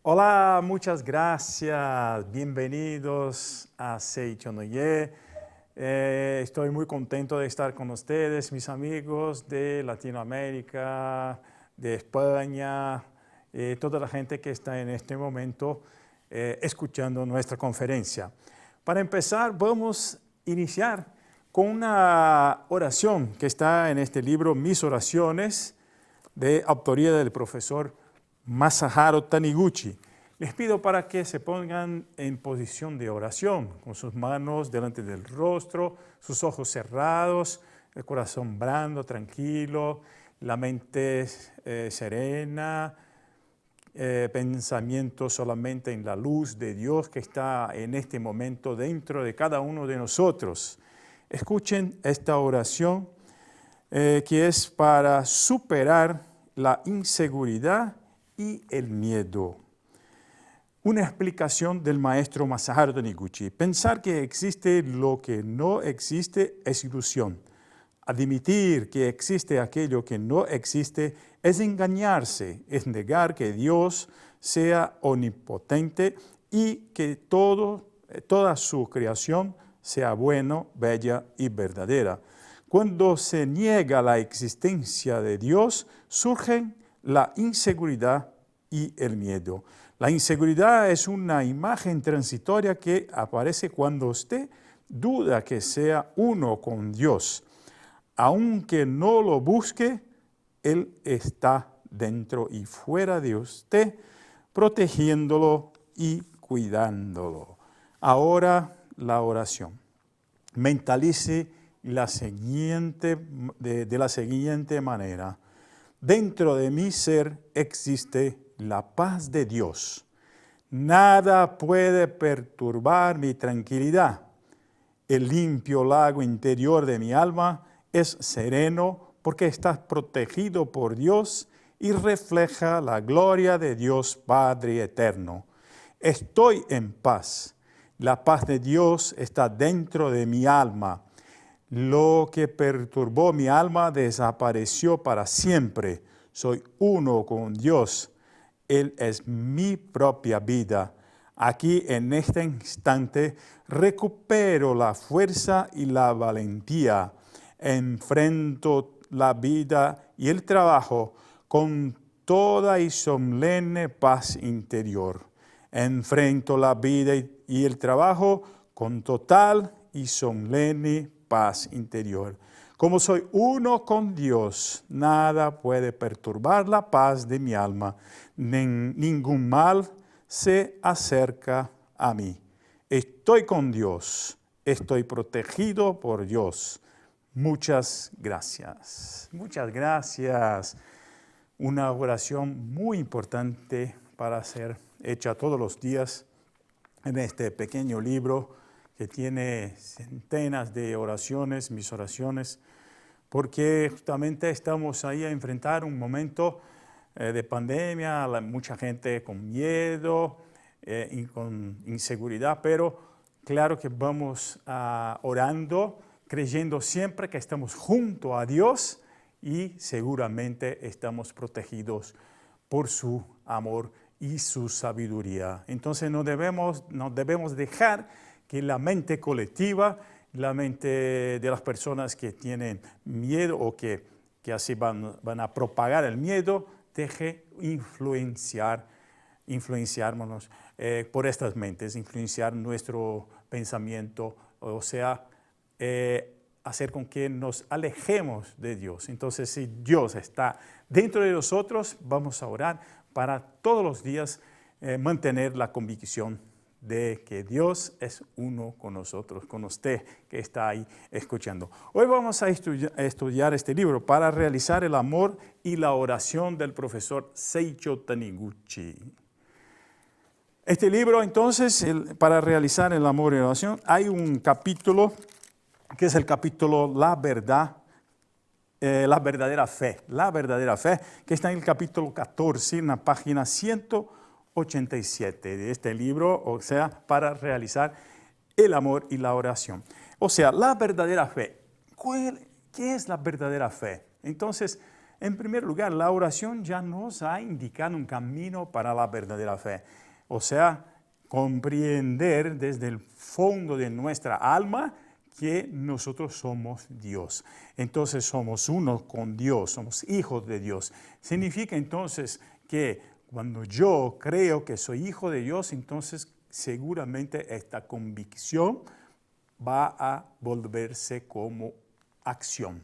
Hola, muchas gracias. Bienvenidos a Seichonoye. Estoy muy contento de estar con ustedes, mis amigos de Latinoamérica, de España, toda la gente que está en este momento escuchando nuestra conferencia. Para empezar, vamos a iniciar con una oración que está en este libro, Mis Oraciones, de autoría del profesor Masaharu Taniguchi. Les pido para que se pongan en posición de oración, con sus manos delante del rostro, sus ojos cerrados, el corazón blando, tranquilo, la mente serena, pensamiento solamente en la luz de Dios que está en este momento dentro de cada uno de nosotros. Escuchen esta oración que es para superar la inseguridad y el miedo. Una explicación del maestro Masaharu Taniguchi. Pensar que existe lo que no existe es ilusión. Admitir que existe aquello que no existe es engañarse, es negar que Dios sea omnipotente y que toda su creación sea buena, bella y verdadera. Cuando se niega la existencia de Dios, surgen la inseguridad y el miedo. La inseguridad es una imagen transitoria que aparece cuando usted duda que sea uno con Dios. Aunque no lo busque, Él está dentro y fuera de usted, protegiéndolo y cuidándolo. Ahora la oración. Mentalice de la siguiente manera. Dentro de mi ser existe la paz de Dios. Nada puede perturbar mi tranquilidad. El limpio lago interior de mi alma es sereno porque está protegido por Dios y refleja la gloria de Dios Padre eterno. Estoy en paz. La paz de Dios está dentro de mi alma. Lo que perturbó mi alma desapareció para siempre. Soy uno con Dios. Él es mi propia vida. Aquí en este instante recupero la fuerza y la valentía. Enfrento la vida y el trabajo con toda y solemne paz interior. Enfrento la vida y el trabajo con total y solemne paz interior. Como soy uno con Dios, nada puede perturbar la paz de mi alma. Ningún mal se acerca a mí. Estoy con Dios, estoy protegido por Dios. Muchas gracias. Muchas gracias. Una oración muy importante para ser hecha todos los días en este pequeño libro que tiene centenas de oraciones, mis oraciones, porque justamente estamos ahí a enfrentar un momento de pandemia, mucha gente con miedo y con inseguridad, pero claro que vamos orando, creyendo siempre que estamos junto a Dios y seguramente estamos protegidos por su amor y su sabiduría. Entonces no debemos dejar que la mente colectiva, la mente de las personas que tienen miedo o que así van a propagar el miedo, deje influenciarnos por estas mentes, influenciar nuestro pensamiento, o sea, hacer con que nos alejemos de Dios. Entonces, si Dios está dentro de nosotros, vamos a orar para todos los días mantener la convicción de que Dios es uno con nosotros, con usted que está ahí escuchando. Hoy vamos a estudiar este libro para realizar el amor y la oración del profesor Seicho Taniguchi. Este libro, entonces, para realizar el amor y la oración, hay un capítulo que es el capítulo La verdadera fe, que está en el capítulo 14, en la página 187 de este libro, o sea, para realizar el amor y la oración. O sea, la verdadera fe. ¿Qué es la verdadera fe? Entonces, En primer lugar, la oración ya nos ha indicado un camino para la verdadera fe. O sea, comprender desde el fondo de nuestra alma que nosotros somos Dios. Entonces somos uno con Dios, somos hijos de Dios. Significa entonces que cuando yo creo que soy hijo de Dios, entonces seguramente esta convicción va a volverse como acción.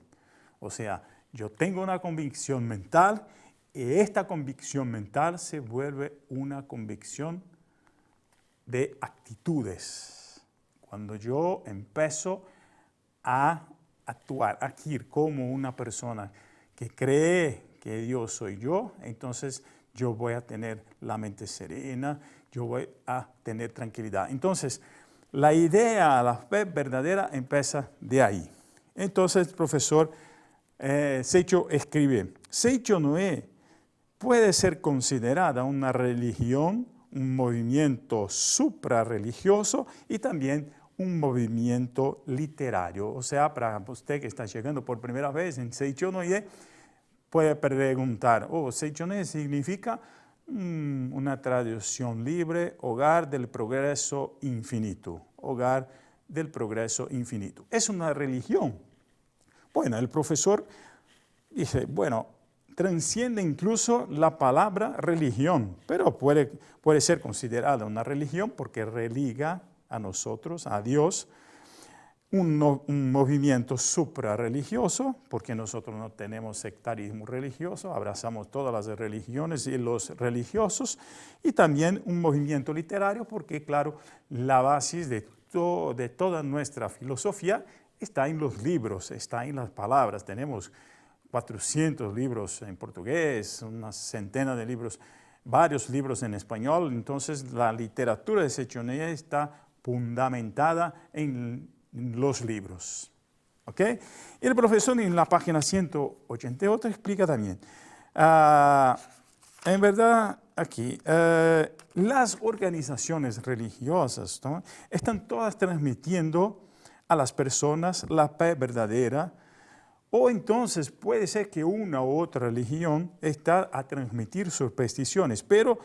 O sea, yo tengo una convicción mental y esta convicción mental se vuelve una convicción de actitudes. Cuando yo empiezo a actuar, a agir como una persona que cree que Dios soy yo, entonces yo voy a tener la mente serena, yo voy a tener tranquilidad. Entonces, la idea, la fe verdadera empieza de ahí. Entonces, el profesor Seicho escribe, Seicho Noe puede ser considerada una religión, un movimiento suprarreligioso y también un movimiento literario. O sea, para usted que está llegando por primera vez en Seicho Noe, puede preguntar, Seicho Noe significa una tradición libre, hogar del progreso infinito, hogar del progreso infinito. Es una religión. Bueno, el profesor dice, bueno, transciende incluso la palabra religión, pero puede ser considerada una religión porque religa a nosotros, a Dios, un movimiento suprarreligioso, porque nosotros no tenemos sectarismo religioso, abrazamos todas las religiones y los religiosos, y también un movimiento literario, porque claro, la base de toda nuestra filosofía está en los libros, está en las palabras. Tenemos 400 libros en portugués, una centena de libros, varios libros en español. Entonces, la literatura de Seicho Noe está fundamentada en los libros. ¿Ok? Y el profesor en la página 188 explica también. En verdad, aquí, las organizaciones religiosas, ¿no?, están todas transmitiendo a las personas la fe verdadera, o entonces puede ser que una u otra religión está a transmitir supersticiones, pero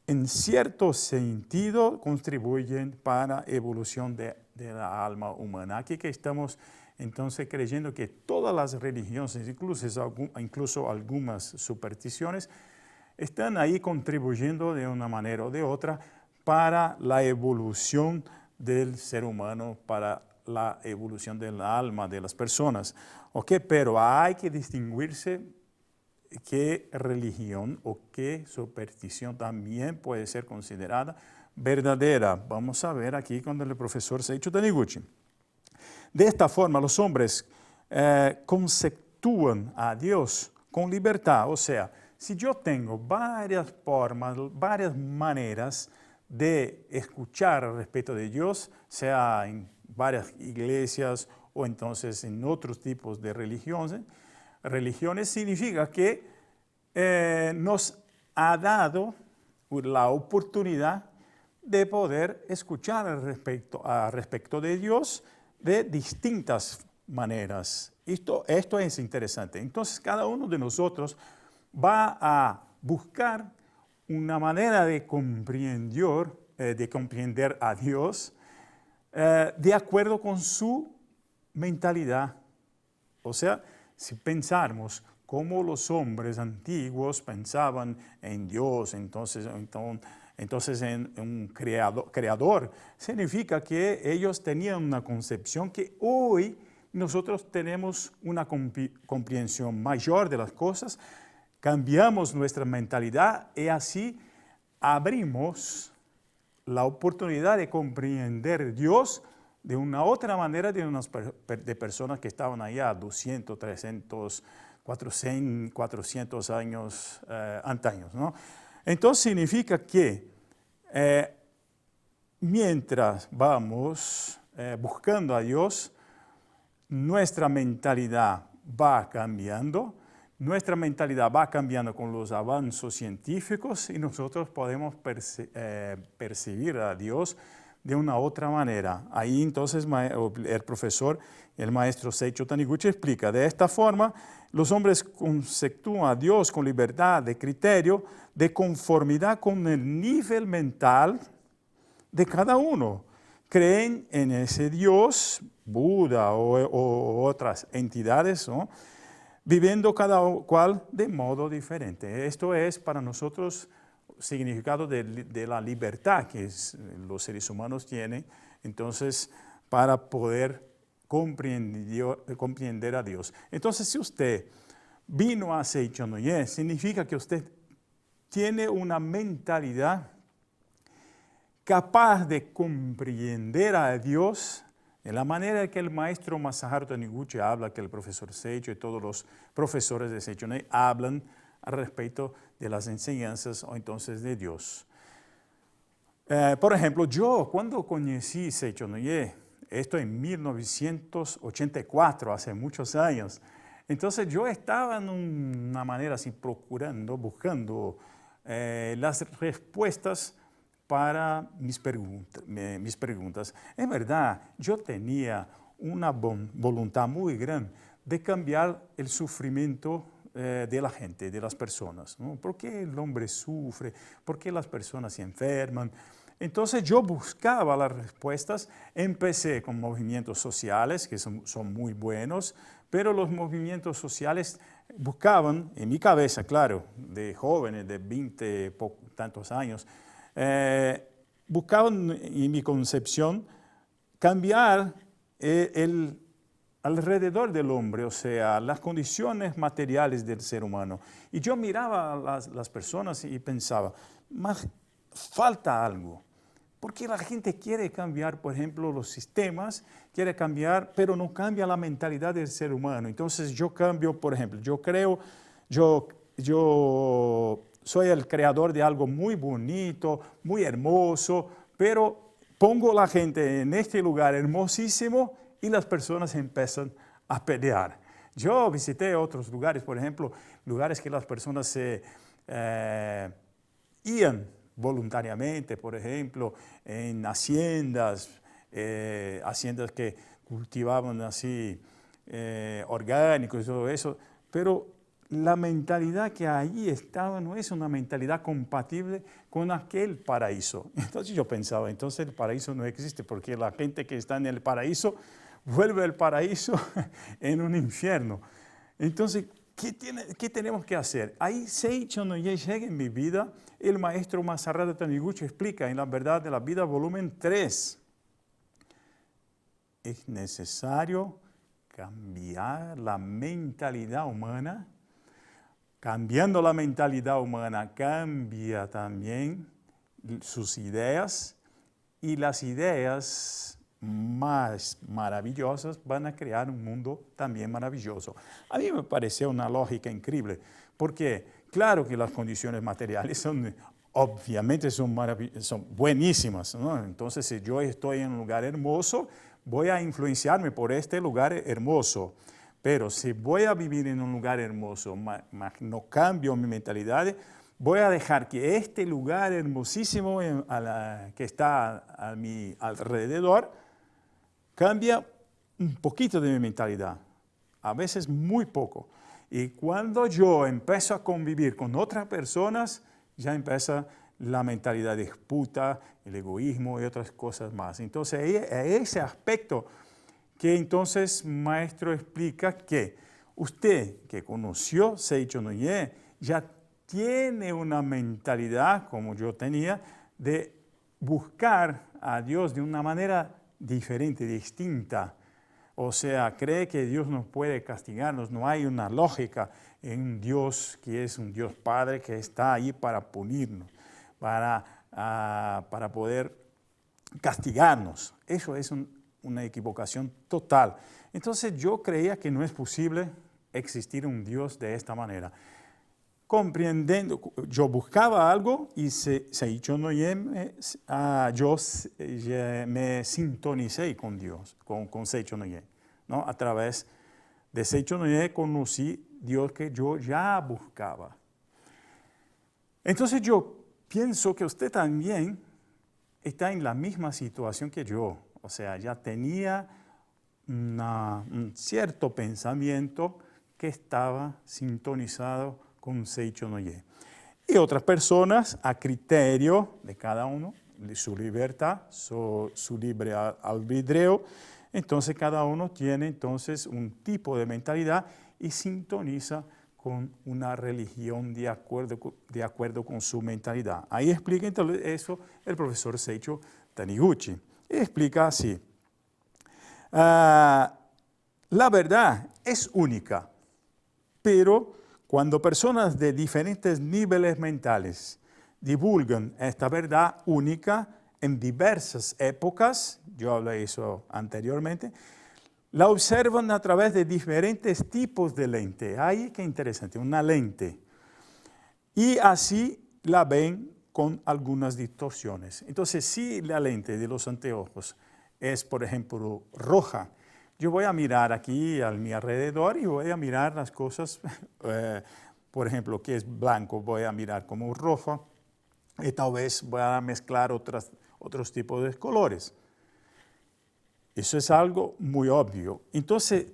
en cierto sentido contribuyen para la evolución de la alma humana. Aquí que estamos entonces creyendo que todas las religiones, incluso algunas supersticiones, están ahí contribuyendo de una manera o de otra para la evolución del ser humano, para la evolución del alma de las personas. ¿Ok? Pero hay que distinguirse qué religión o qué superstición también puede ser considerada verdadera. Vamos a ver aquí con el profesor Seicho Taniguchi. De esta forma, los hombres conceptúan a Dios con libertad. O sea, si yo tengo varias formas, varias maneras de escuchar respecto de Dios, sea en varias iglesias o entonces en otros tipos de religiones, significa que nos ha dado la oportunidad de poder escuchar respecto de Dios de distintas maneras. Esto es interesante. Entonces, cada uno de nosotros va a buscar una manera de comprender a Dios de acuerdo con su mentalidad. O sea, si pensamos cómo los hombres antiguos pensaban en Dios, entonces en un creador, significa que ellos tenían una concepción que hoy nosotros tenemos una comprensión mayor de las cosas, cambiamos nuestra mentalidad y así abrimos la oportunidad de comprender a Dios de una otra manera de personas que estaban allá 200, 300, 400 años antaños, ¿no? Entonces significa que mientras vamos buscando a Dios, nuestra mentalidad va cambiando, con los avances científicos y nosotros podemos percibir a Dios de una otra manera. Ahí entonces el profesor, el maestro Seicho Taniguchi explica, de esta forma, los hombres conceptúan a Dios con libertad de criterio, de conformidad con el nivel mental de cada uno. Creen en ese Dios, Buda o otras entidades, ¿no? Viviendo cada cual de modo diferente. Esto es para nosotros significado de la libertad que los seres humanos tienen, entonces, para poder comprender a Dios. Entonces, si usted vino a Seicho no Ye, significa que usted tiene una mentalidad capaz de comprender a Dios de la manera que el maestro Masaharu Taniguchi habla, que el profesor Seicho y todos los profesores de Seicho no Ye hablan al respecto de las enseñanzas o entonces de Dios. Por ejemplo, yo cuando conocí Seicho no Ye, esto en 1984, hace muchos años, entonces yo estaba en una manera así buscando las respuestas para mis preguntas. En verdad, yo tenía una voluntad muy grande de cambiar el sufrimiento de la gente, de las personas, ¿no? ¿Por qué el hombre sufre? ¿Por qué las personas se enferman? Entonces yo buscaba las respuestas, empecé con movimientos sociales, que son muy buenos, pero los movimientos sociales buscaban, en mi cabeza, claro, de jóvenes de 20 tantos años, buscaban en mi concepción cambiar el alrededor del hombre, o sea, las condiciones materiales del ser humano. Y yo miraba a las personas y pensaba, más falta algo. Porque la gente quiere cambiar, por ejemplo, los sistemas, quiere cambiar, pero no cambia la mentalidad del ser humano. Entonces yo cambio, por ejemplo, yo soy el creador de algo muy bonito, muy hermoso, pero pongo a la gente en este lugar hermosísimo y las personas empiezan a pelear. Yo visité otros lugares, por ejemplo, lugares que las personas se iban voluntariamente, por ejemplo, en haciendas, haciendas que cultivaban así orgánicos y todo eso, pero la mentalidad que allí estaba no es una mentalidad compatible con aquel paraíso. Entonces yo pensaba, entonces el paraíso no existe porque la gente que está en el paraíso vuelve al paraíso en un infierno. Entonces, ¿qué tenemos que hacer? Ahí Seicho no Ye llega en mi vida, el maestro Masaharu Taniguchi explica en La Verdad de la Vida, volumen 3. Es necesario cambiar la mentalidad humana. Cambiando la mentalidad humana, cambia también sus ideas y las ideas más maravillosas van a crear un mundo también maravilloso. A mí me pareció una lógica increíble, porque claro que las condiciones materiales obviamente son buenísimas, ¿no? Entonces, si yo estoy en un lugar hermoso, voy a influenciarme por este lugar hermoso. Pero si voy a vivir en un lugar hermoso, no cambio mi mentalidad, voy a dejar que este lugar hermosísimo que está a mi alrededor cambia un poquito de mi mentalidad, a veces muy poco. Y cuando yo empiezo a convivir con otras personas, ya empieza la mentalidad de disputa, el egoísmo y otras cosas más. Entonces, ese aspecto que entonces maestro explica que usted que conoció Seicho no Ye ya tiene una mentalidad, como yo tenía, de buscar a Dios de una manera diferente, distinta. O sea, cree que Dios no puede castigarnos, no hay una lógica en un Dios que es un Dios Padre que está ahí para punirnos, para poder castigarnos. Eso es una equivocación total. Entonces yo creía que no es posible existir un Dios de esta manera. Comprendiendo, yo buscaba algo y Seicho no Ye, yo me sintonicé con Dios, con Seicho no Ye, ¿no? A través de Seicho no Ye conocí Dios que yo ya buscaba. Entonces yo pienso que usted también está en la misma situación que yo. O sea, ya tenía un cierto pensamiento que estaba sintonizado con Seicho no Ye. Y otras personas, a criterio de cada uno, de su libertad, su libre albedrío, entonces cada uno tiene entonces un tipo de mentalidad y sintoniza con una religión de acuerdo con su mentalidad. Ahí explica entonces eso el profesor Seicho Taniguchi. Y explica así. La verdad es única, pero cuando personas de diferentes niveles mentales divulgan esta verdad única en diversas épocas, yo hablé de eso anteriormente, la observan a través de diferentes tipos de lente. Ay, qué interesante, una lente. Y así la ven con algunas distorsiones. Entonces, si la lente de los anteojos es, por ejemplo, roja, yo voy a mirar aquí a mi alrededor y voy a mirar las cosas, por ejemplo, que es blanco, voy a mirar como rojo, y tal vez voy a mezclar otros tipos de colores. Eso es algo muy obvio. Entonces,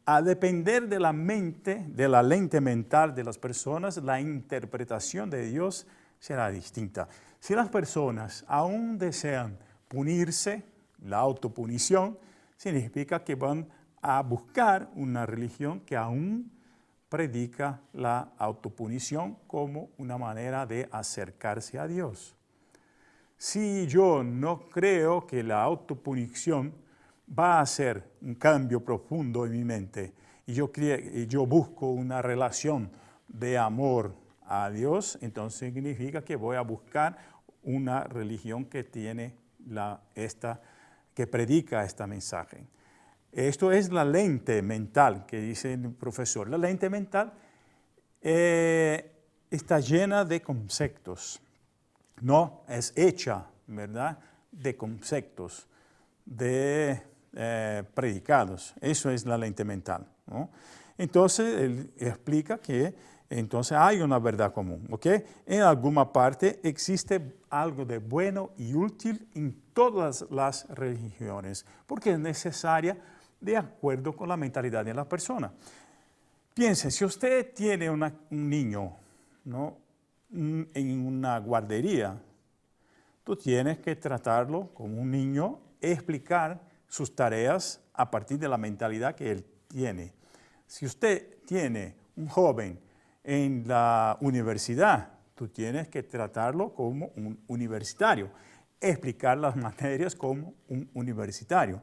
a depender de la mente, de la lente mental de las personas, la interpretación de Dios será distinta. Si las personas aún desean punirse, la autopunición, significa que van a buscar una religión que aún predica la autopunición como una manera de acercarse a Dios. Si yo no creo que la autopunición va a hacer un cambio profundo en mi mente y yo busco una relación de amor a Dios, entonces significa que voy a buscar una religión que tiene que predica este mensaje. Esto es la lente mental que dice el profesor. La lente mental está llena de conceptos. No, es hecha, ¿verdad?, de conceptos, de predicados. Eso es la lente mental, ¿no? Entonces, él explica que entonces hay una verdad común, ¿ok? En alguna parte existe algo de bueno y útil en todas las religiones, porque es necesaria de acuerdo con la mentalidad de la persona. Piense, si usted tiene un niño, ¿no?, en una guardería, tú tienes que tratarlo como un niño, explicar sus tareas a partir de la mentalidad que él tiene. Si usted tiene un joven en la universidad, tú tienes que tratarlo como un universitario, explicar las materias como un universitario.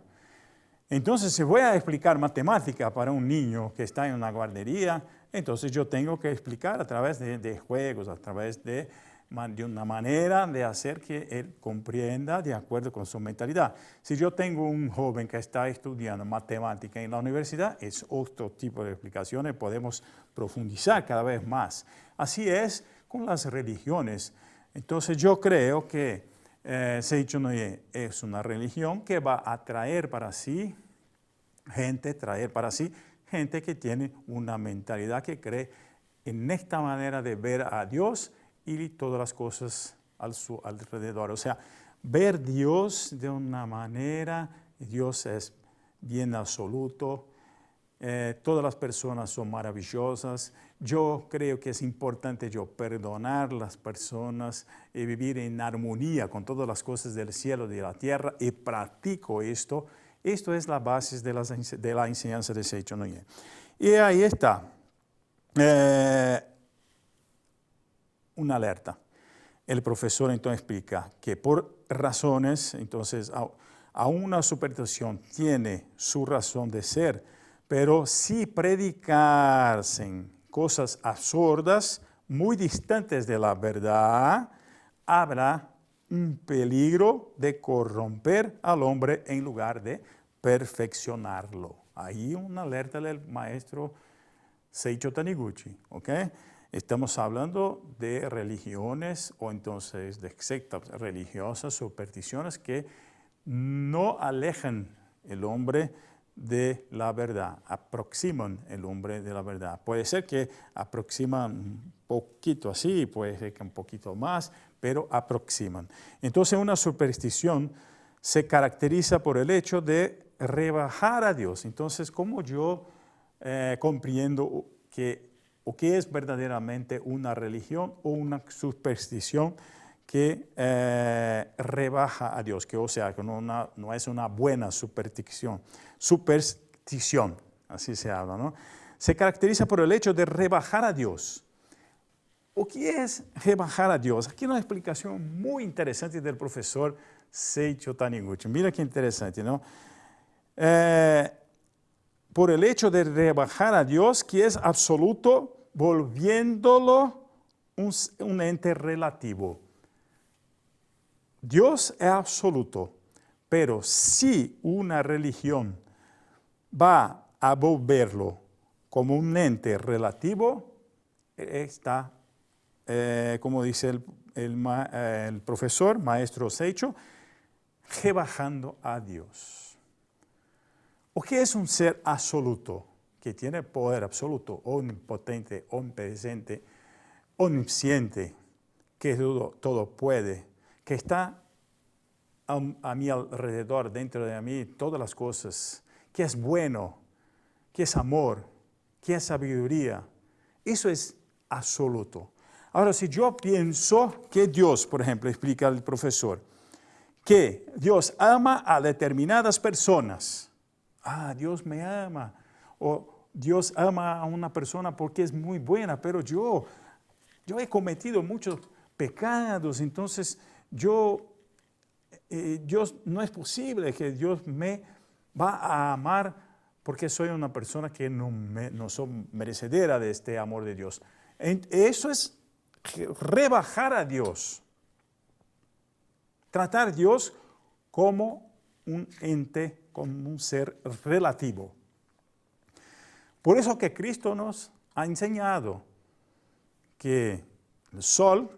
Entonces, si voy a explicar matemática para un niño que está en una guardería, entonces yo tengo que explicar a través de juegos, a través de una manera de hacer que él comprenda de acuerdo con su mentalidad. Si yo tengo un joven que está estudiando matemática en la universidad, es otro tipo de explicaciones, podemos profundizar cada vez más. Así es con las religiones. Entonces yo creo que Seicho no Ye es una religión que va a traer para sí gente que tiene una mentalidad que cree en esta manera de ver a Dios y todas las cosas a su alrededor. O sea, ver Dios de una manera, Dios es bien absoluto, todas las personas son maravillosas. Yo creo que es importante perdonar a las personas y vivir en armonía con todas las cosas del cielo y de la tierra, y practico esto. Esto es la base de la enseñanza de Seicho no Ye. Y ahí está una alerta. El profesor entonces explica que por razones, entonces, a una superstición tiene su razón de ser, pero si predicarse cosas absurdas, muy distantes de la verdad, habrá un peligro de corromper al hombre en lugar de perfeccionarlo. Ahí una alerta del maestro Seicho Taniguchi, ¿ok? Estamos hablando de religiones o entonces de sectas religiosas, supersticiones que no alejan el hombre de la verdad, aproximan el hombre de la verdad. Puede ser que aproximan un poquito así, puede ser que un poquito más, pero aproximan. Entonces una superstición se caracteriza por el hecho de rebajar a Dios. Entonces, ¿cómo yo comprendo qué es verdaderamente una religión o una superstición que rebaja a Dios? Que, o sea, que no es una buena superstición, así se habla, ¿no? Se caracteriza por el hecho de rebajar a Dios. ¿O qué es rebajar a Dios? Aquí una explicación muy interesante del profesor Seiichi Taniguchi. Mira qué interesante, ¿no? Por el hecho de rebajar a Dios, que es absoluto, volviéndolo un ente relativo. Dios es absoluto, pero si una religión va a volverlo como un ente relativo, está, como dice el profesor, maestro Seiichi, rebajando a Dios. ¿O qué es un ser absoluto? Que tiene poder absoluto, omnipotente, omnipresente, omnisciente, que todo puede, que está a mi alrededor, dentro de mí, todas las cosas, que es bueno, que es amor, que es sabiduría. Eso es absoluto. Ahora, si yo pienso que Dios, por ejemplo, explica el profesor, que Dios ama a determinadas personas. Dios me ama. O Dios ama a una persona porque es muy buena, pero yo he cometido muchos pecados, entonces Dios, no es posible que Dios me va a amar porque soy una persona que no soy merecedera de este amor de Dios. Eso es rebajar a Dios. Tratar a Dios como un ente, como un ser relativo. Por eso que Cristo nos ha enseñado que el sol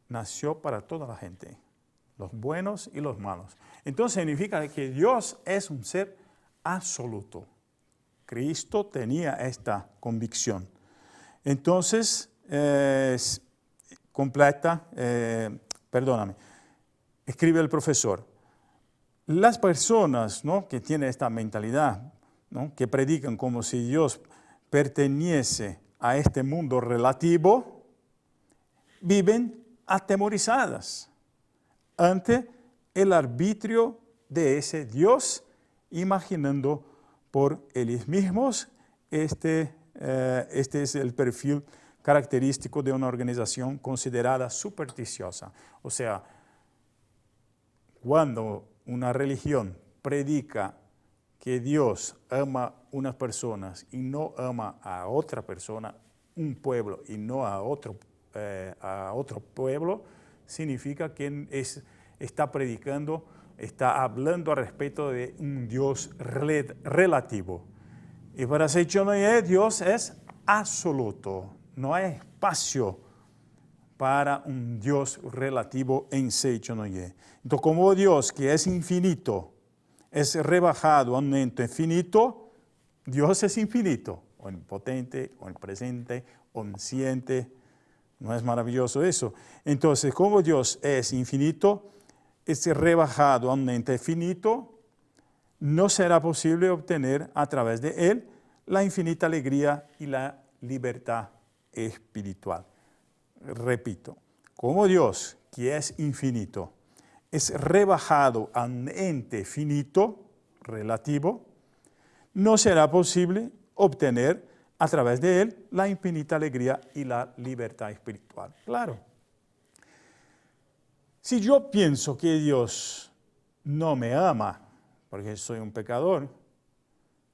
nació para toda la gente, los buenos y los malos. Entonces significa que Dios es un ser absoluto. Cristo tenía esta convicción. Entonces, escribe el profesor, las personas, ¿no?, que tienen esta mentalidad, ¿no?, que predican como si Dios perteneciese a este mundo relativo, viven atemorizadas ante el arbitrio de ese Dios, imaginando por ellos mismos. Este es el perfil característico de una organización considerada supersticiosa. O sea, cuando una religión predica que Dios ama a unas personas y no ama a otra persona, un pueblo y no a otro pueblo, significa que está predicando, está hablando al respecto de un Dios relativo. Y para Seiichi Noye, Dios es absoluto, no hay espacio para un Dios relativo en Seiichi Noye. Entonces, como Dios, que es infinito, es rebajado a un ente infinito, Dios es infinito, omnipotente, omnipresente, omnisciente. ¿No es maravilloso eso? Entonces, como Dios es infinito, es rebajado a un ente finito, no será posible obtener a través de él la infinita alegría y la libertad espiritual. Repito, como Dios, que es infinito, es rebajado a un ente finito, relativo, no será posible obtener a través de él la infinita alegría y la libertad espiritual. Claro. Si yo pienso que Dios no me ama porque soy un pecador,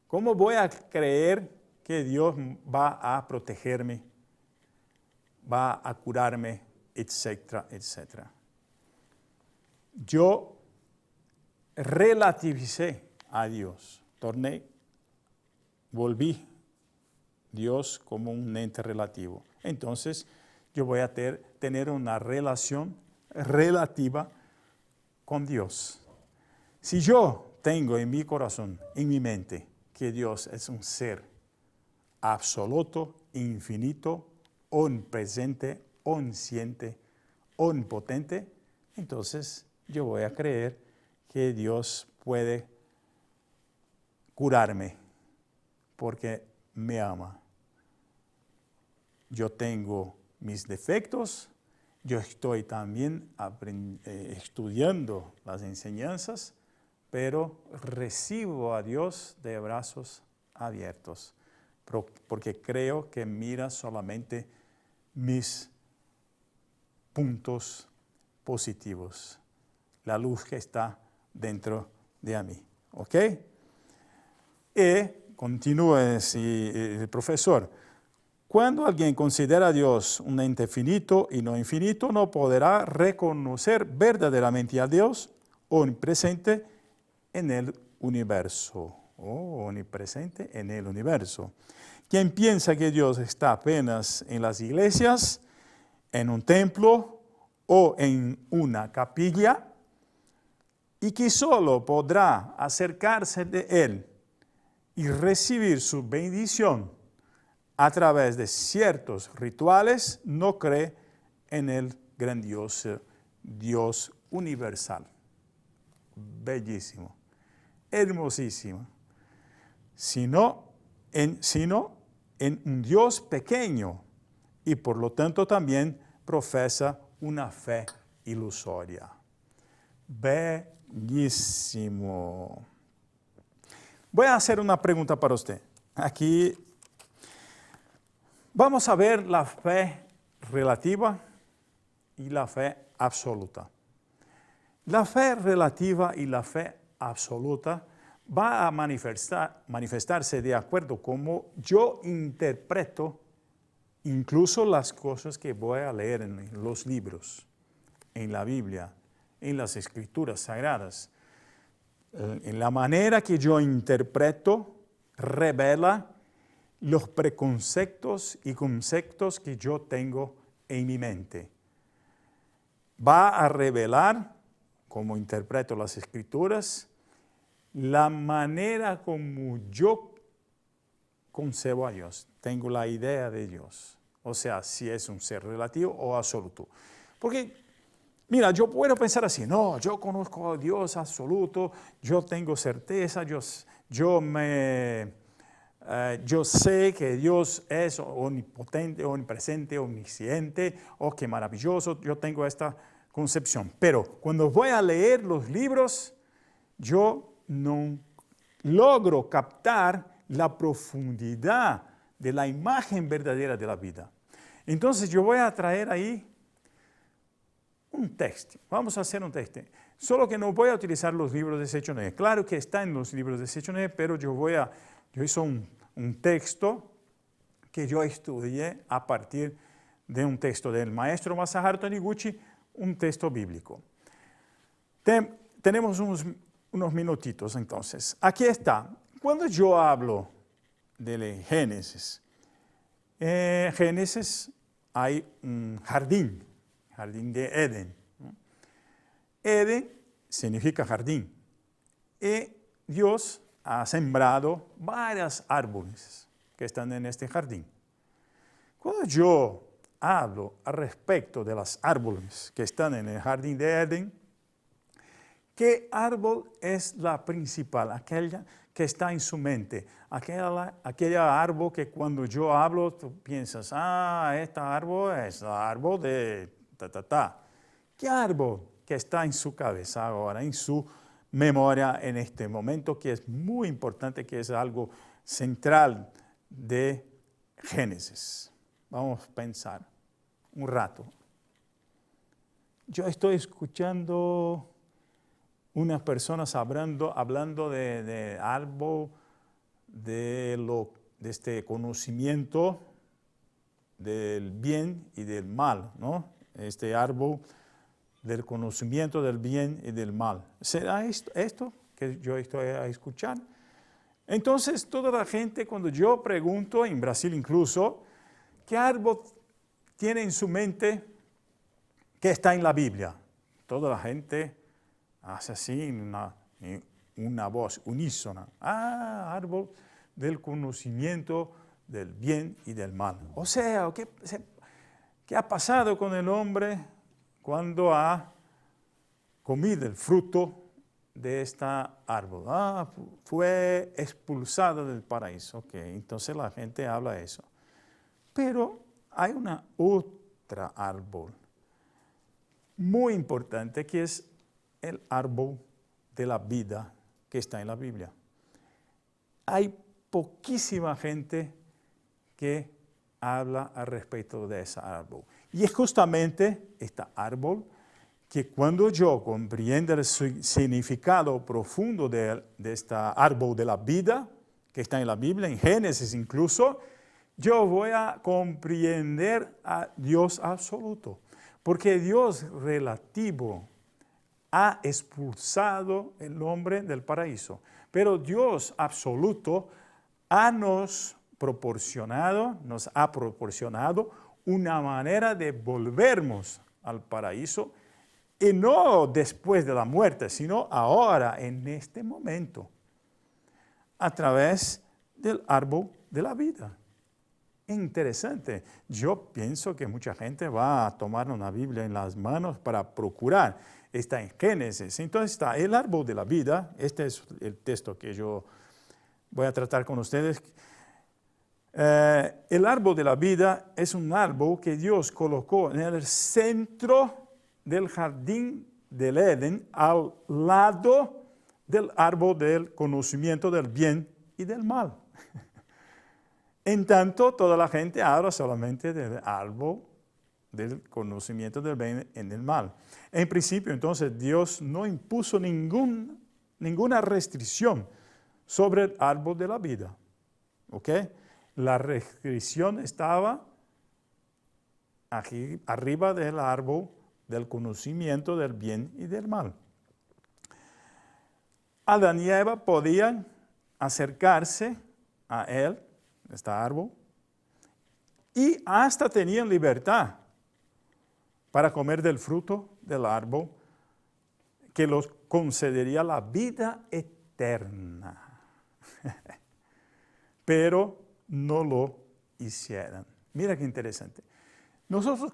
¿cómo voy a creer que Dios va a protegerme, va a curarme, etcétera, etcétera? Yo relativicé a Dios, volví Dios como un ente relativo. Entonces, yo voy a tener una relación relativa con Dios. Si yo tengo en mi corazón, en mi mente, que Dios es un ser absoluto, infinito, omnipresente, omnisciente, omnipotente, entonces yo voy a creer que Dios puede curarme porque me ama. Yo tengo mis defectos, yo estoy también estudiando las enseñanzas, pero recibo a Dios de brazos abiertos, porque creo que mira solamente mis puntos positivos, la luz que está dentro de mí. ¿Ok? Y continúa el profesor. Cuando alguien considera a Dios un ente finito y no infinito, no podrá reconocer verdaderamente a Dios omnipresente en el universo. Omnipresente en el universo. Quien piensa que Dios está apenas en las iglesias, en un templo o en una capilla, y que solo podrá acercarse de Él y recibir su bendición a través de ciertos rituales, no cree en el grandioso Dios universal. Bellísimo, hermosísimo. Sino en un Dios pequeño y por lo tanto también profesa una fe ilusoria. Bellísimo. Voy a hacer una pregunta para usted. Aquí vamos a ver la fe relativa y la fe absoluta. La fe relativa y la fe absoluta va a manifestarse de acuerdo como yo interpreto incluso las cosas que voy a leer en los libros, en la Biblia, en las Escrituras Sagradas. En la manera que yo interpreto, revela los preconceptos y conceptos que yo tengo en mi mente. Va a revelar, como interpreto las Escrituras, la manera como yo concebo a Dios. Tengo la idea de Dios. O sea, si es un ser relativo o absoluto. Porque, mira, yo puedo pensar así, no, yo conozco a Dios absoluto, yo tengo certeza, yo sé que Dios es omnipotente, omnipresente, omnisciente, oh, qué maravilloso, yo tengo esta concepción. Pero cuando voy a leer los libros, yo no logro captar la profundidad de la imagen verdadera de la vida. Entonces yo voy a traer ahí un texto. Vamos a hacer un texto. Solo que no voy a utilizar los libros de Sechoneh. Claro que está en los libros de Sechoneh, pero yo hice un texto que yo estudié a partir de un texto del maestro Masaharu Taniguchi, un texto bíblico. Tenemos unos minutitos entonces. Aquí está. Cuando yo hablo de Génesis, en Génesis hay un jardín de Edén. Edén significa jardín. Y Dios ha sembrado varios árboles que están en este jardín. Cuando yo hablo al respecto de los árboles que están en el jardín de Edén, ¿qué árbol es la principal, aquella que está en su mente? Aquella árbol que cuando yo hablo tú piensas, este árbol es el árbol de ta. ¿Qué árbol que está en su cabeza ahora, en su memoria en este momento, que es muy importante, que es algo central de Génesis? Vamos a pensar un rato. Yo estoy escuchando unas personas hablando de árbol, de este conocimiento del bien y del mal, ¿no? Este árbol del conocimiento del bien y del mal. ¿Será esto que yo estoy a escuchar? Entonces, toda la gente, cuando yo pregunto, en Brasil incluso, ¿qué árbol tiene en su mente que está en la Biblia? Toda la gente hace así, una voz unísona. Árbol del conocimiento del bien y del mal. O sea, ¿qué ha pasado con el hombre cuando ha comido el fruto de este árbol? Fue expulsado del paraíso. Ok, entonces la gente habla de eso. Pero hay una otra árbol muy importante que es el árbol de la vida que está en la Biblia. Hay poquísima gente que habla al respecto de ese árbol. Y es justamente este árbol que cuando yo comprendo el significado profundo de este árbol de la vida que está en la Biblia, en Génesis incluso, yo voy a comprender a Dios absoluto. Porque Dios relativo ha expulsado el hombre del paraíso. Pero Dios absoluto nos ha proporcionado una manera de volvernos al paraíso, y no después de la muerte, sino ahora, en este momento, a través del árbol de la vida. Interesante. Yo pienso que mucha gente va a tomar una Biblia en las manos para procurar. Está en Génesis. Entonces está el árbol de la vida. Este es el texto que yo voy a tratar con ustedes. El árbol de la vida es un árbol que Dios colocó en el centro del jardín del Edén, al lado del árbol del conocimiento del bien y del mal. En tanto, toda la gente habla solamente del árbol del conocimiento del bien y del mal. En principio, entonces, Dios no impuso ninguna restricción sobre el árbol de la vida. ¿Ok? La restricción estaba aquí, arriba del árbol del conocimiento del bien y del mal. Adán y Eva podían acercarse a él, este árbol, y hasta tenían libertad para comer del fruto del árbol que los concedería la vida eterna. Pero no lo hicieron. Mira qué interesante. Nosotros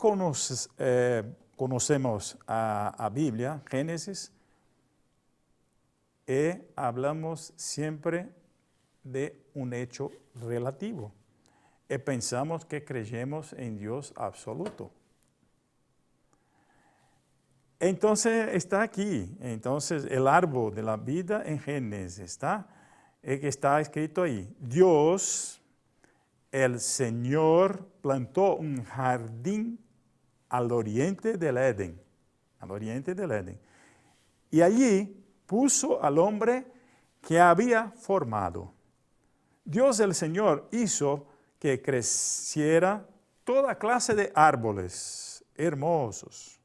conocemos a Biblia, Génesis, y hablamos siempre de un hecho relativo. Y pensamos que creemos en Dios absoluto. Entonces está aquí. Entonces el árbol de la vida en Génesis está escrito ahí. Dios, el Señor, plantó un jardín al oriente del Edén. Al oriente del Edén. Y allí puso al hombre que había formado. Dios el Señor hizo que creciera toda clase de árboles hermosos,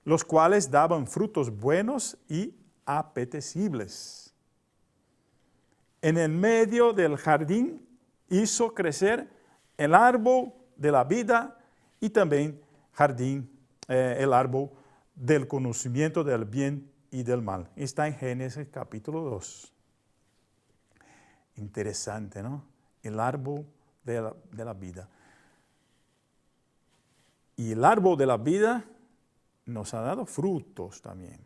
los cuales daban frutos buenos y apetecibles. En el medio del jardín hizo crecer el árbol de la vida y también el árbol del conocimiento del bien y del mal. Está en Génesis capítulo 2. Interesante, ¿no? El árbol de la vida. Y el árbol de la vida nos ha dado frutos también.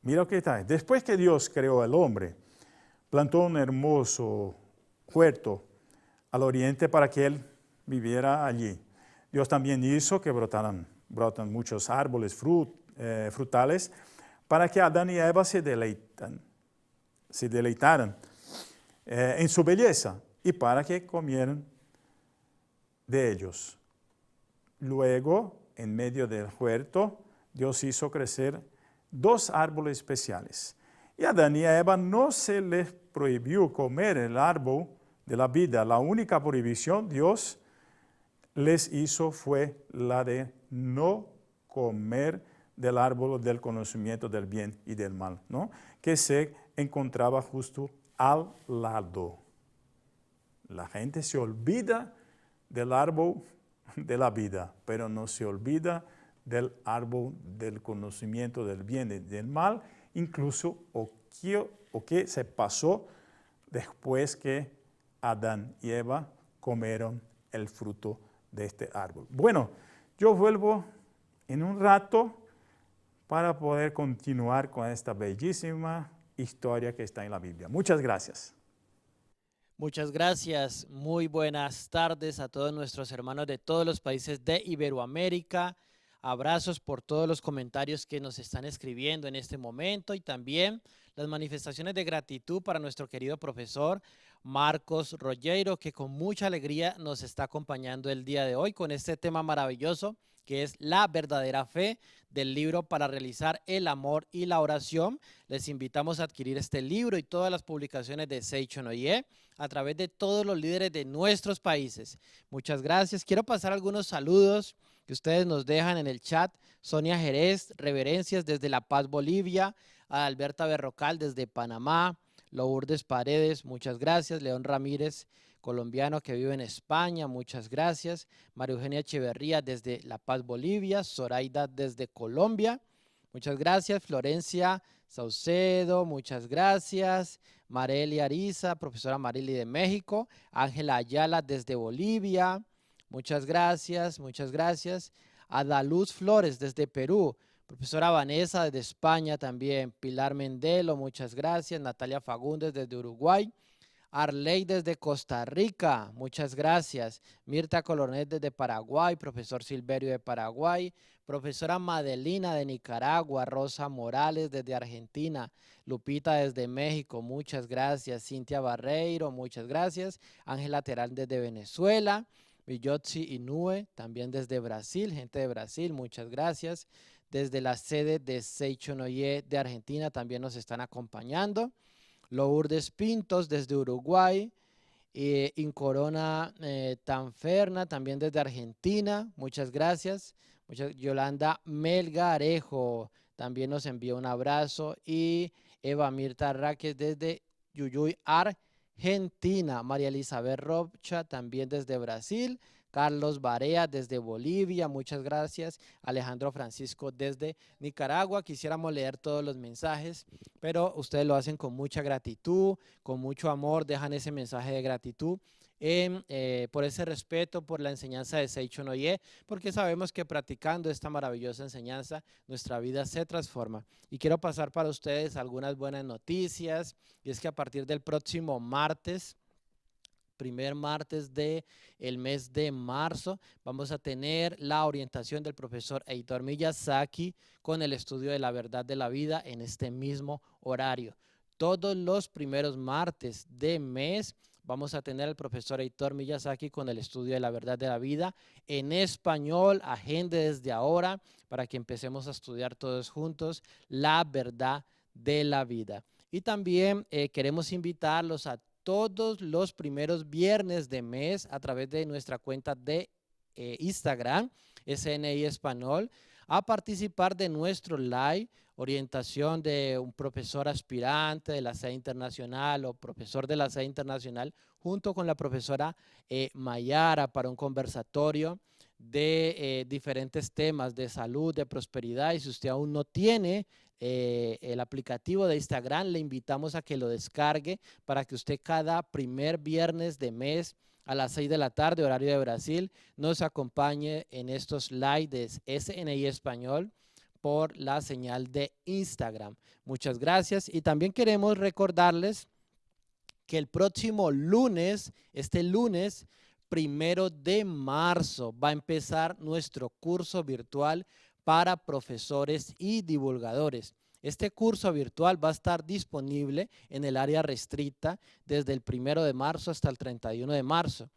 Mira qué tal. Después que Dios creó al hombre, plantó un hermoso huerto al oriente para que él viviera allí. Dios también hizo que brotan muchos árboles frutales para que Adán y Eva se deleitaran en su belleza y para que comieran de ellos. Luego, en medio del huerto, Dios hizo crecer 2 árboles especiales. Y a Adán y a Eva no se les prohibió comer el árbol de la vida. La única prohibición Dios les hizo fue la de no comer del árbol del conocimiento del bien y del mal, ¿no? Que se encontraba justo al lado. La gente se olvida del árbol de la vida, pero no se olvida del árbol del conocimiento del bien y del mal, incluso o qué se pasó después que Adán y Eva comieron el fruto de este árbol. Bueno, yo vuelvo en un rato para poder continuar con esta bellísima historia que está en la Biblia. Muchas gracias. Muchas gracias. Muy buenas tardes a todos nuestros hermanos de todos los países de Iberoamérica. Abrazos por todos los comentarios que nos están escribiendo en este momento y también las manifestaciones de gratitud para nuestro querido profesor Marcos Rogero, que con mucha alegría nos está acompañando el día de hoy con este tema maravilloso que es la verdadera fe del libro para realizar el amor y la oración. Les invitamos a adquirir este libro y todas las publicaciones de Seicho Noye a través de todos los líderes de nuestros países. Muchas gracias. Quiero pasar algunos saludos que ustedes nos dejan en el chat. Sonia Jerez, reverencias desde La Paz, Bolivia. A Alberta Berrocal desde Panamá. Lourdes Paredes, muchas gracias. León Ramírez, colombiano que vive en España, muchas gracias. María Eugenia Echeverría desde La Paz, Bolivia. Zoraida desde Colombia, muchas gracias. Florencia Saucedo, muchas gracias. Marely Ariza, profesora Marely de México. Ángela Ayala desde Bolivia, muchas gracias, muchas gracias. Adaluz Flores desde Perú. Profesora Vanessa desde España también. Pilar Mendelo, muchas gracias. Natalia Fagundes desde Uruguay. Arley desde Costa Rica, muchas gracias. Mirta Colonet desde Paraguay, profesor Silverio de Paraguay, profesora Madelina de Nicaragua, Rosa Morales desde Argentina, Lupita desde México, muchas gracias. Cintia Barreiro, muchas gracias. Ángela Terán desde Venezuela, Villotzi Inue, también desde Brasil, gente de Brasil, muchas gracias. Desde la sede de Seicho Noye de Argentina también nos están acompañando. Lourdes Pintos desde Uruguay, Incorona Tanferna también desde Argentina, muchas gracias. Yolanda Melgarejo también nos envía un abrazo y Eva Mirta Raquez desde Yuyuy, Argentina. María Elizabeth Rocha también desde Brasil. Carlos Barea desde Bolivia, muchas gracias. Alejandro Francisco desde Nicaragua. Quisiéramos leer todos los mensajes, pero ustedes lo hacen con mucha gratitud, con mucho amor, dejan ese mensaje de gratitud por ese respeto, por la enseñanza de Seicho Noye, porque sabemos que practicando esta maravillosa enseñanza, nuestra vida se transforma. Y quiero pasar para ustedes algunas buenas noticias, y es que a partir del próximo martes, primer martes del mes de marzo, vamos a tener la orientación del profesor Heitor Miyazaki con el estudio de la verdad de la vida en este mismo horario. Todos los primeros martes de mes vamos a tener al profesor Heitor Miyazaki con el estudio de la verdad de la vida en español. Agende desde ahora para que empecemos a estudiar todos juntos la verdad de la vida. Y también queremos invitarlos a todos los primeros viernes de mes a través de nuestra cuenta de Instagram, SNI Español, a participar de nuestro live, orientación de un profesor aspirante de la SED Internacional o profesor de la SED Internacional, junto con la profesora Mayara para un conversatorio de diferentes temas de salud, de prosperidad. Y si usted aún no tiene el aplicativo de Instagram, le invitamos a que lo descargue para que usted cada primer viernes de mes a las 6 de la tarde, horario de Brasil, nos acompañe en estos live de SNI Español por la señal de Instagram. Muchas gracias. Y también queremos recordarles que el próximo lunes, este lunes 1 de marzo, va a empezar nuestro curso virtual para profesores y divulgadores. Este curso virtual va a estar disponible en el área restricta desde el 1 de marzo hasta el 31 de marzo.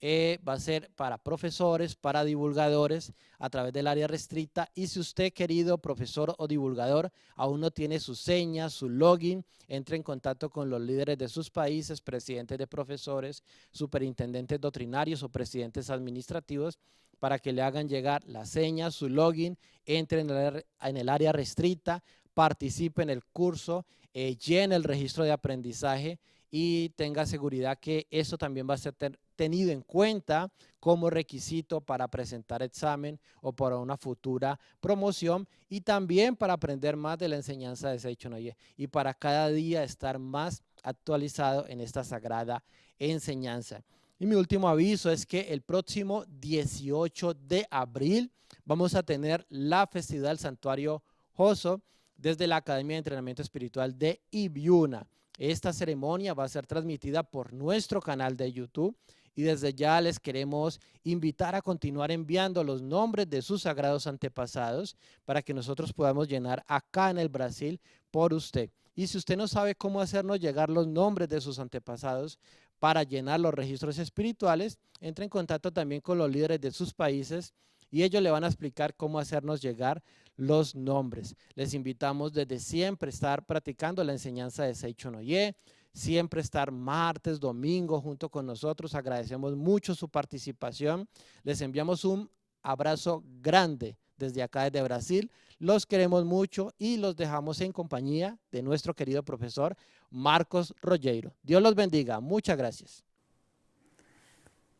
Va a ser para profesores, para divulgadores a través del área restricta. Y si usted, querido profesor o divulgador, aún no tiene su seña, su login, entre en contacto con los líderes de sus países, presidentes de profesores, superintendentes doctrinarios o presidentes administrativos, para que le hagan llegar la seña, su login, entre en el área restricta, participe en el curso, llene el registro de aprendizaje y tenga seguridad que eso también va a ser tenido en cuenta como requisito para presentar examen o para una futura promoción y también para aprender más de la enseñanza de Seicho Noye y para cada día estar más actualizado en esta sagrada enseñanza. Y mi último aviso es que el próximo 18 de abril vamos a tener la festividad del Santuario Joso desde la Academia de Entrenamiento Espiritual de Ibiuna. Esta ceremonia va a ser transmitida por nuestro canal de YouTube y desde ya les queremos invitar a continuar enviando los nombres de sus sagrados antepasados para que nosotros podamos llenar acá en el Brasil por usted. Y si usted no sabe cómo hacernos llegar los nombres de sus antepasados para llenar los registros espirituales, entre en contacto también con los líderes de sus países y ellos le van a explicar cómo hacernos llegar los nombres. Les invitamos desde siempre estar practicando la enseñanza de Seicho Noye, siempre estar martes, domingo junto con nosotros. Agradecemos mucho su participación. Les enviamos un abrazo grande desde acá, desde Brasil. Los queremos mucho y los dejamos en compañía de nuestro querido profesor Marcos Rogero. Dios los bendiga. Muchas gracias.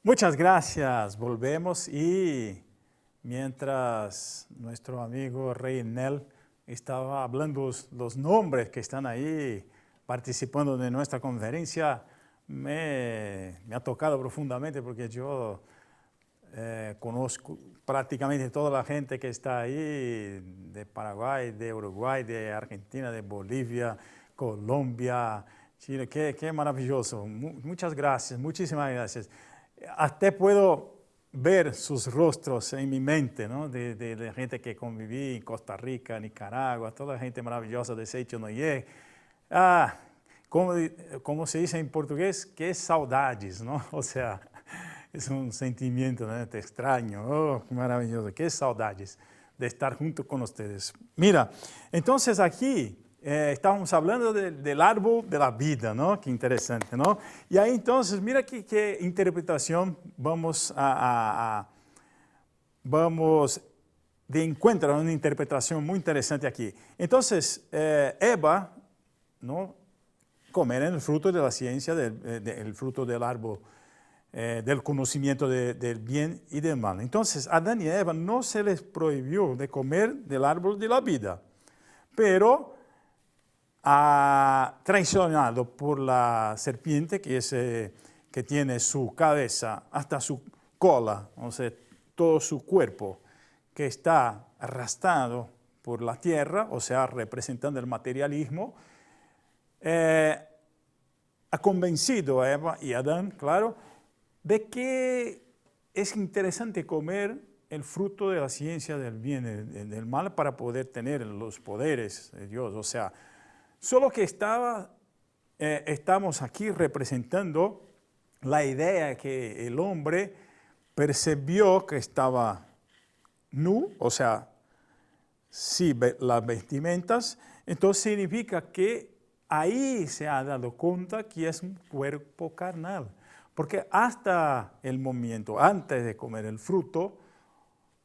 Muchas gracias. Volvemos y mientras nuestro amigo Reinel estaba hablando los nombres que están ahí participando de nuestra conferencia, me ha tocado profundamente porque yo conozco prácticamente toda la gente que está ahí, de Paraguay, de Uruguay, de Argentina, de Bolivia, Colombia, Chile. Qué maravilloso. Muchas gracias, muchísimas gracias. Hasta puedo ver sus rostros en mi mente, ¿no? de la gente que conviví en Costa Rica, Nicaragua, toda la gente maravillosa de Seicho Noye. Como se dice en portugués, qué saudades, ¿no? O sea, es un sentimiento, ¿no? Extraño, oh, maravilloso, qué saudades de estar junto con ustedes. Mira, entonces aquí estábamos hablando del árbol de la vida, ¿no? Qué interesante, ¿no? Y ahí entonces, mira qué interpretación vamos vamos de encuentro a una interpretación muy interesante aquí. Entonces, Eva, ¿no? Comer el fruto de la ciencia, el fruto del árbol, del conocimiento del bien y del mal. Entonces, a Adán y a Eva no se les prohibió de comer del árbol de la vida, pero traicionado por la serpiente que tiene su cabeza hasta su cola, o sea, todo su cuerpo que está arrastrado por la tierra, o sea, representando el materialismo, ha convencido a Eva y a Adán, claro, de que es interesante comer el fruto de la ciencia del bien y del mal para poder tener los poderes de Dios. O sea, solo que estamos aquí representando la idea que el hombre percibió que estaba nu, o sea, sí, las vestimentas, entonces significa que ahí se ha dado cuenta que es un cuerpo carnal. Porque hasta el momento, antes de comer el fruto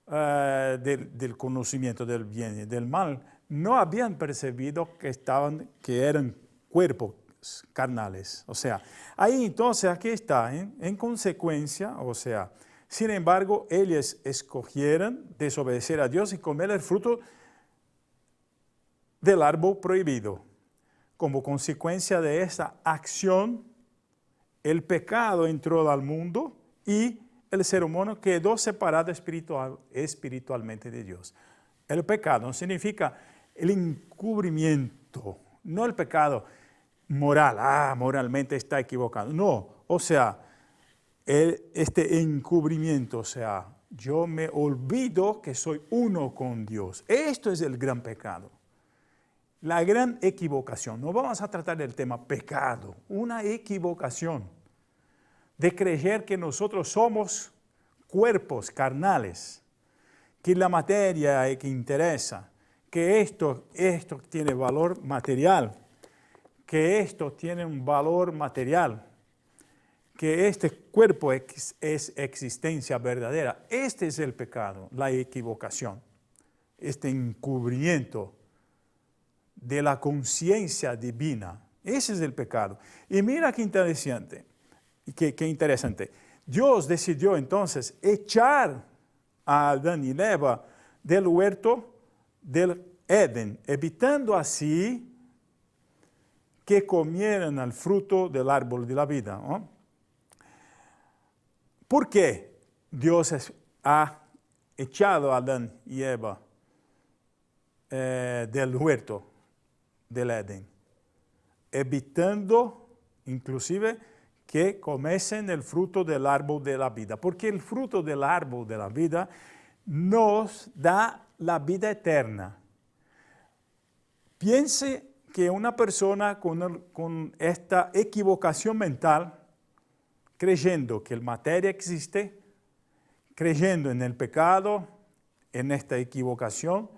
del conocimiento del bien y del mal, no habían percibido que eran cuerpos carnales. O sea, ahí entonces aquí está, en consecuencia, o sea, sin embargo, ellos escogieron desobedecer a Dios y comer el fruto del árbol prohibido. Como consecuencia de esa acción, el pecado entró al mundo y el ser humano quedó separado espiritualmente de Dios. El pecado significa el encubrimiento, no el pecado moral, moralmente está equivocado. No, o sea, este encubrimiento, o sea, yo me olvido que soy uno con Dios. Esto es el gran pecado. La gran equivocación. No vamos a tratar del tema pecado, una equivocación de creer que nosotros somos cuerpos carnales, que la materia es que interesa, que esto tiene valor material, que esto tiene un valor material, que este cuerpo es existencia verdadera. Este es el pecado, la equivocación, este encubrimiento de la conciencia divina, Ese es el pecado. Y mira qué interesante. Qué interesante. Dios decidió entonces echar a Adán y Eva del huerto del Edén, evitando así que comieran el fruto del árbol de la vida, ¿no? ¿Por qué Dios ha echado a Adán y Eva del huerto del Edén? Evitando inclusive que comiesen el fruto del árbol de la vida, porque el fruto del árbol de la vida nos da la vida eterna. Piense que una persona con esta equivocación mental, creyendo que la materia existe, creyendo en el pecado, en esta equivocación,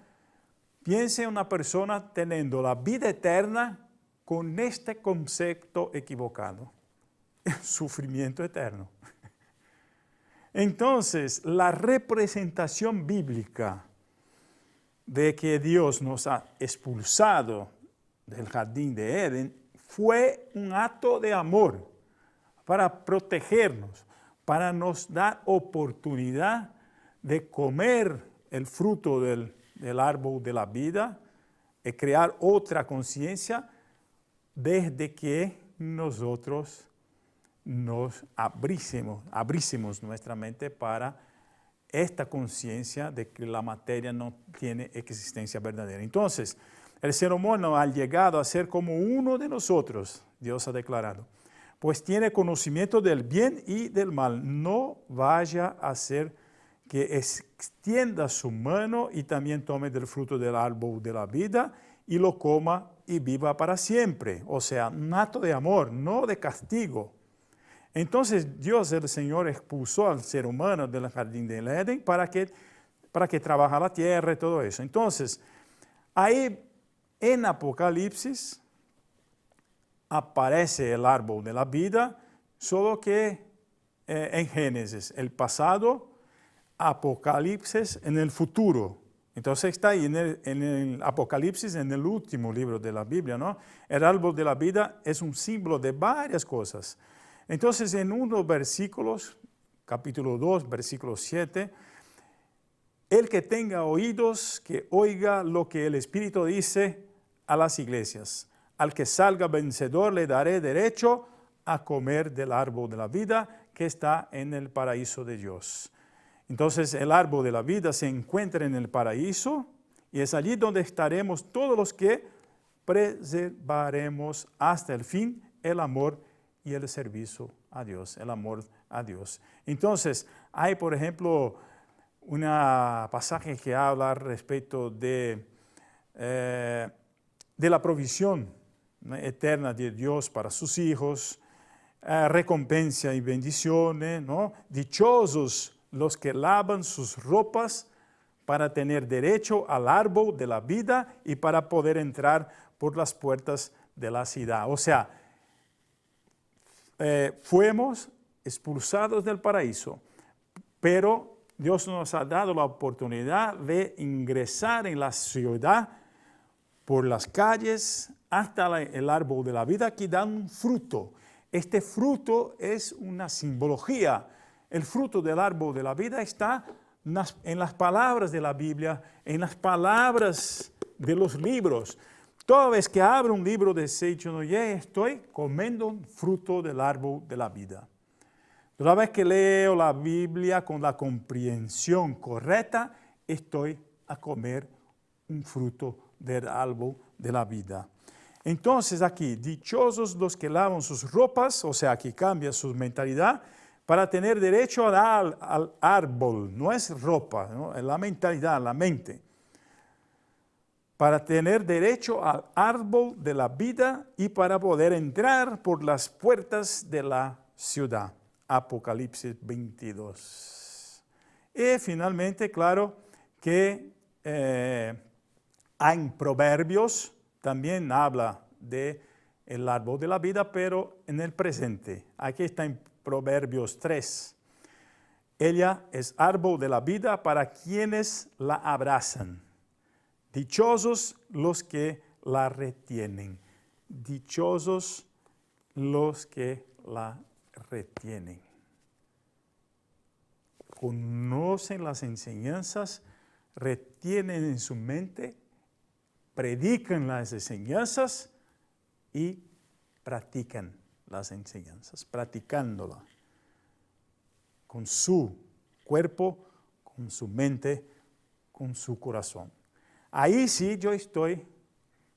piense en una persona teniendo la vida eterna con este concepto equivocado, el sufrimiento eterno. Entonces, la representación bíblica de que Dios nos ha expulsado del jardín de Edén fue un acto de amor para protegernos, para nos dar oportunidad de comer el fruto del árbol de la vida y crear otra conciencia desde que nosotros nos abrίσemos nuestra mente para esta conciencia de que la materia no tiene existencia verdadera. Entonces, el ser humano ha llegado a ser como uno de nosotros, Dios ha declarado, pues tiene conocimiento del bien y del mal. No vaya a ser que extienda su mano y también tome del fruto del árbol de la vida y lo coma y viva para siempre. O sea, un acto de amor, no de castigo. Entonces Dios, el Señor, expulsó al ser humano del jardín del Edén para que trabaje la tierra y todo eso. Entonces, ahí en Apocalipsis aparece el árbol de la vida, solo que en Génesis, el pasado, Apocalipsis en el futuro. Entonces está ahí en el Apocalipsis, en el último libro de la Biblia, ¿no? El árbol de la vida es un símbolo de varias cosas. Entonces, en unos versículos, capítulo 2, versículo 7, el que tenga oídos, que oiga lo que el Espíritu dice a las iglesias. Al que salga vencedor le daré derecho a comer del árbol de la vida que está en el paraíso de Dios. Entonces, el árbol de la vida se encuentra en el paraíso y es allí donde estaremos todos los que preservaremos hasta el fin el amor y el servicio a Dios, el amor a Dios. Entonces, hay, por ejemplo, un pasaje que habla respecto de la provisión, ¿no?, eterna de Dios para sus hijos, recompensa y bendiciones, ¿no? Dichosos los que lavan sus ropas para tener derecho al árbol de la vida y para poder entrar por las puertas de la ciudad. O sea, fuimos expulsados del paraíso, pero Dios nos ha dado la oportunidad de ingresar en la ciudad por las calles hasta el árbol de la vida que da un fruto. Este fruto es una simbología. El fruto del árbol de la vida está en las palabras de la Biblia, en las palabras de los libros. Toda vez que abro un libro de Seiichi Oye, estoy comiendo un fruto del árbol de la vida. Toda vez que leo la Biblia con la comprensión correcta, estoy a comer un fruto del árbol de la vida. Entonces aquí, dichosos los que lavan sus ropas, o sea, que cambia su mentalidad, para tener derecho al árbol, no es ropa, ¿no? Es la mentalidad, la mente. Para tener derecho al árbol de la vida y para poder entrar por las puertas de la ciudad. Apocalipsis 22. Y finalmente, claro, que en Proverbios también habla del árbol de la vida, pero en el presente. Aquí está en Proverbios 3. Ella es árbol de la vida para quienes la abrazan. Dichosos los que la retienen. dichosos los que la retienen. Conocen las enseñanzas, retienen en su mente, predican las enseñanzas y practican las enseñanzas, practicándola con su cuerpo, con su mente, con su corazón. Ahí sí yo estoy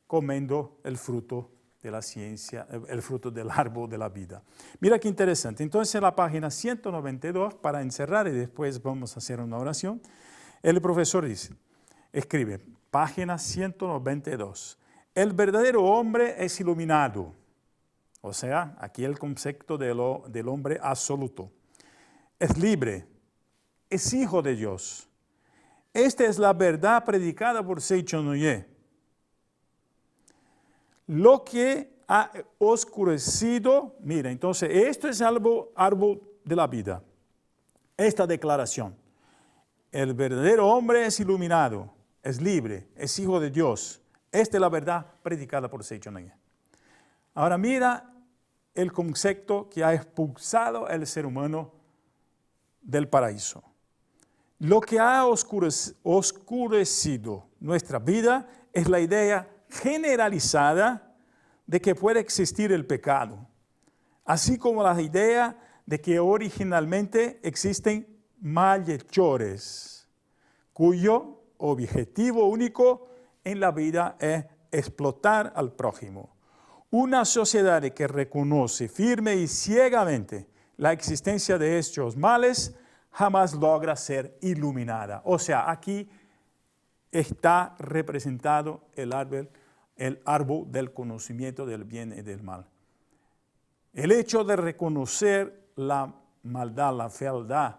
comiendo el fruto de la ciencia, el fruto del árbol de la vida. Mira qué interesante. Entonces en la página 192, para encerrar y después vamos a hacer una oración, el profesor escribe, página 192, el verdadero hombre es iluminado. O sea, aquí el concepto del hombre absoluto. Es libre, es hijo de Dios. Esta es la verdad predicada por Seichonoye. Lo que ha oscurecido, mira, entonces esto es el árbol de la vida. Esta declaración. El verdadero hombre es iluminado, es libre, es hijo de Dios. Esta es la verdad predicada por Seichonoye. Ahora mira el concepto que ha expulsado el ser humano del paraíso. Lo que ha oscurecido nuestra vida es la idea generalizada de que puede existir el pecado, así como la idea de que originalmente existen malhechores, cuyo objetivo único en la vida es explotar al prójimo. Una sociedad que reconoce firme y ciegamente la existencia de estos males jamás logra ser iluminada. O sea, aquí está representado el árbol del conocimiento del bien y del mal. El hecho de reconocer la maldad, la fealdad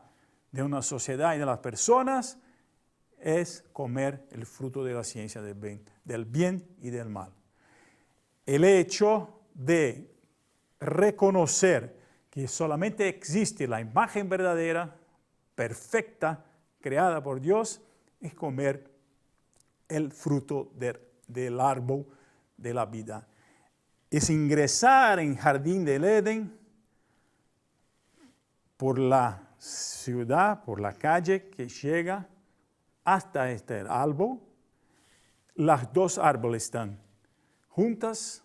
de una sociedad y de las personas es comer el fruto de la ciencia del bien y del mal. El hecho de reconocer que solamente existe la imagen verdadera, perfecta, creada por Dios, es comer el fruto del árbol de la vida. Es ingresar en jardín del Edén por la ciudad, por la calle que llega hasta este árbol. Las dos árboles están juntas,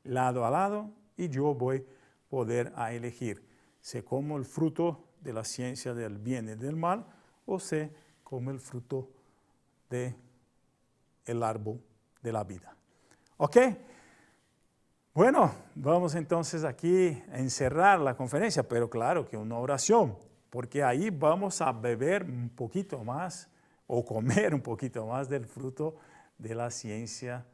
lado a lado, y yo voy a poder elegir si como el fruto de la ciencia del bien y del mal o si como el fruto del árbol de la vida. ¿Ok? Bueno, vamos entonces aquí a encerrar la conferencia, pero claro que una oración, porque ahí vamos a beber un poquito más o comer un poquito más del fruto de la ciencia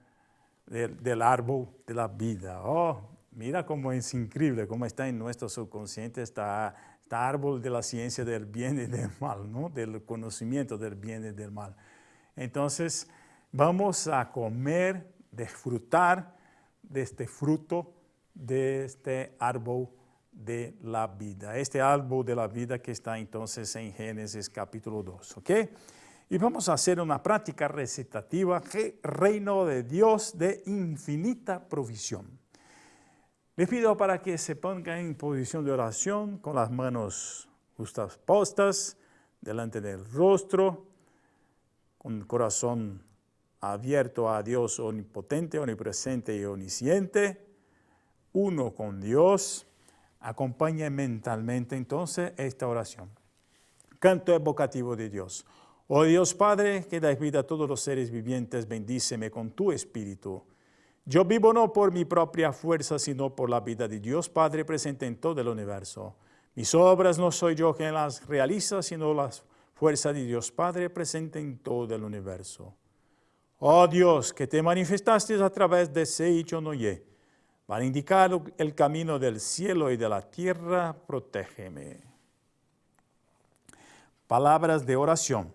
del árbol de la vida. Oh, mira cómo es increíble, cómo está en nuestro subconsciente está árbol de la ciencia del bien y del mal, ¿no? Del conocimiento del bien y del mal. Entonces, vamos a comer, disfrutar de este fruto, de este árbol de la vida. Este árbol de la vida que está entonces en Génesis capítulo 2, ¿ok? Y vamos a hacer una práctica recitativa, reino de Dios de infinita provisión. Les pido para que se pongan en posición de oración con las manos justas postas delante del rostro, con el corazón abierto a Dios omnipotente, omnipresente y omnisciente, uno con Dios. Acompañe mentalmente entonces esta oración. Canto evocativo de Dios. Oh Dios Padre, que das vida a todos los seres vivientes, bendíceme con tu Espíritu. Yo vivo no por mi propia fuerza, sino por la vida de Dios Padre presente en todo el universo. Mis obras no soy yo quien las realiza, sino la fuerza de Dios Padre presente en todo el universo. Oh Dios, que te manifestaste a través de Seichonoye, para indicar el camino del cielo y de la tierra, protégeme. Palabras de oración.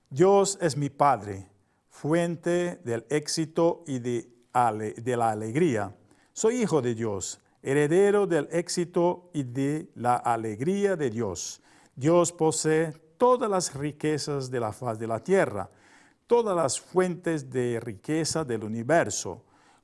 Dios es mi Padre, fuente del éxito y de la alegría. Soy hijo de Dios, heredero del éxito y de la alegría de Dios. Dios posee todas las riquezas de la faz de la tierra, todas las fuentes de riqueza del universo.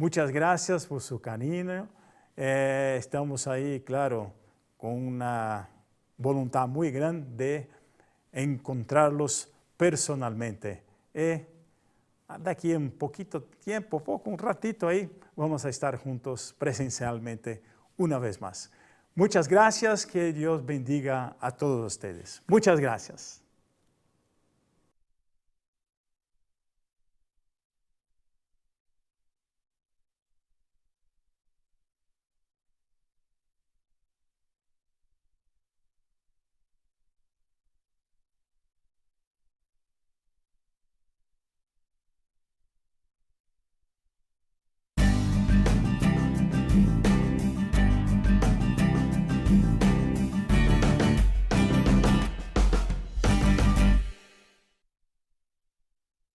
Muchas gracias por su cariño. Estamos ahí, claro, con una voluntad muy grande de encontrarlos personalmente. De aquí en poquito tiempo, un ratito ahí, vamos a estar juntos presencialmente una vez más. Muchas gracias, que Dios bendiga a todos ustedes. Muchas gracias.